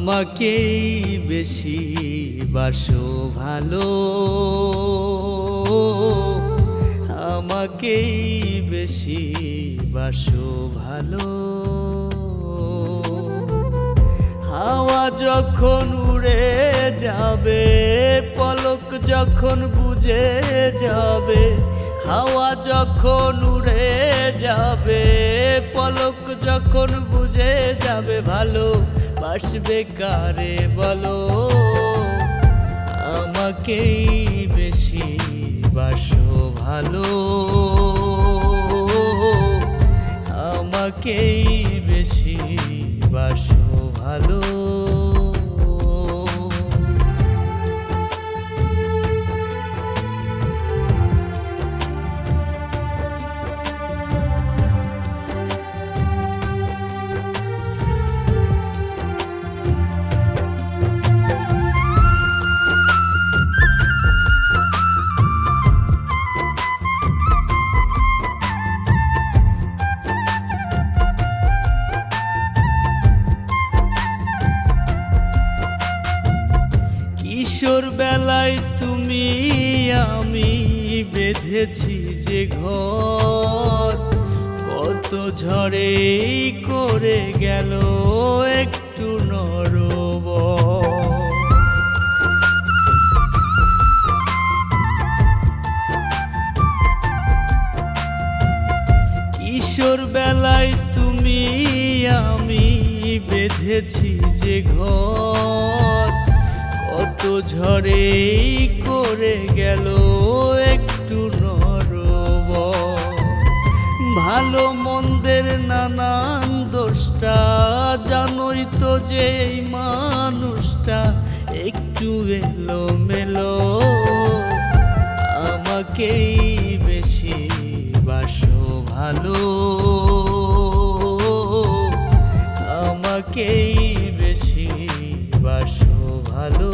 আমাকেই বেশি বাসো ভালো, আমাকেই বেশি বাসো ভালো। হাওয়া যখন উড়ে যাবে, পলক যখন বুঝে যাবে, হাওয়া যখন উড়ে যাবে, পলক যখন বুঝে যাবে, ভালো বাসবে কারে বলো? আমাকেই বেশি বাসো ভালো, আমাকেই বেশি বাসো ভালো। কিশোর বেলায় তুমি আমি বেঁধেছি যে ঘর, কত ঝড়ে করে গেল একটু নরবর। কিশোর বেলায় তুমি আমি বেঁধেছি যে ঘর, কত ঝড়ে করে গেল একটু নরবর। ভালো মন্দের নানান দোষটা জানোই তো যে এই মানুষটা একটু এলোমেলো। আমাকেই বেশি বাসো ভালো, আমাকেই বেশি বাসো ভালো।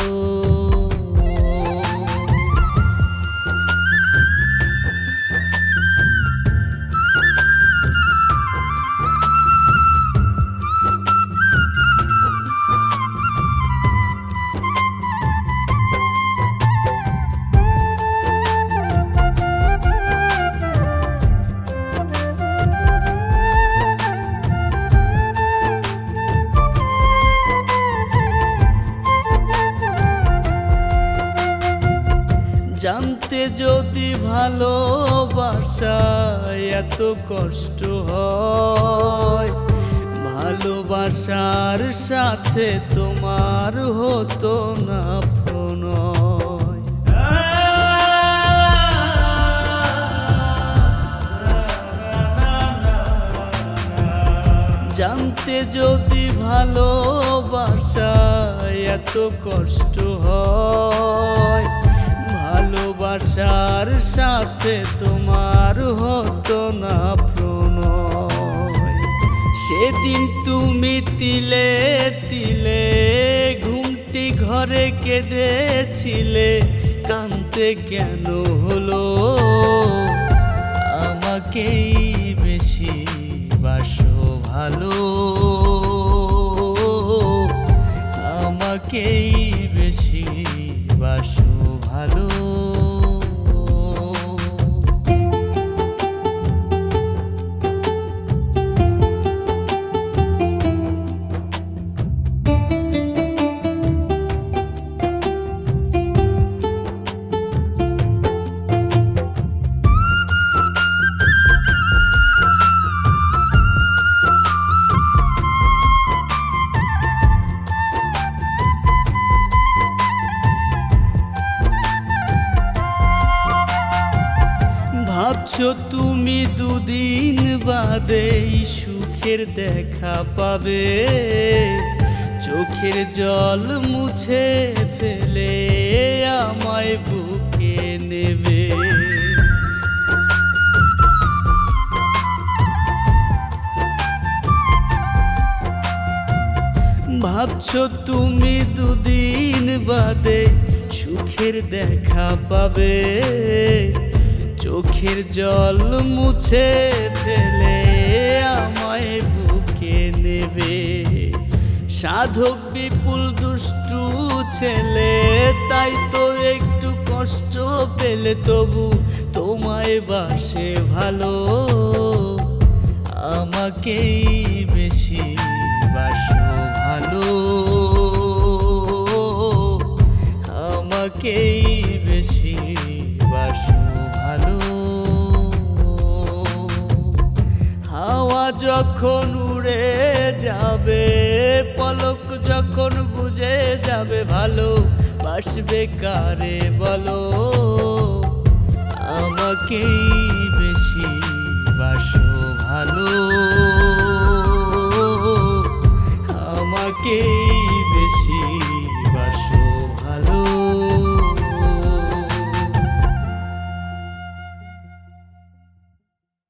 জানতে যদি ভালোবাসায় এত কষ্ট হয়, ভালোবাসার সাথে তোমার হতো না প্রণয়। জানতে যদি ভালোবাসায় এত কষ্ট হয়, ভালোবাসার সাথে তোমার হতো না প্রণয়। সেদিন তুমি তিলে তিলে ঘুমটি ঘরে কেঁদেছিলে, কাঁদতে কেন হলো? আমাকেই বেশি বাসো ভালো, আমাকেই বেশি বাসো ভালো। ভাবছো তুমি দুদিন বাদে সুখের দেখা পাবে, চোখের জল মুছে ফেলে আমায় বুকে নেবে। ভাবছো তুমি দুদিন বাদে সুখের দেখা পাবে, চোখের জল মুছে ফেলে আমায় বুকে নেবে। সাধক বিপুল দুষ্টু ছেলে, তাই তো একটু কষ্ট পেলে তবু তোমায় বাসে ভালো। আমাকেই বেশি বাসো ভালো, আমাকেই বেশি বাসো ভালো। হাওয়া যখন উড়ে যাবে, পলক যখন বুঝে যাবে, ভালো বাসবে কারে বলো। আমাকেই বেশি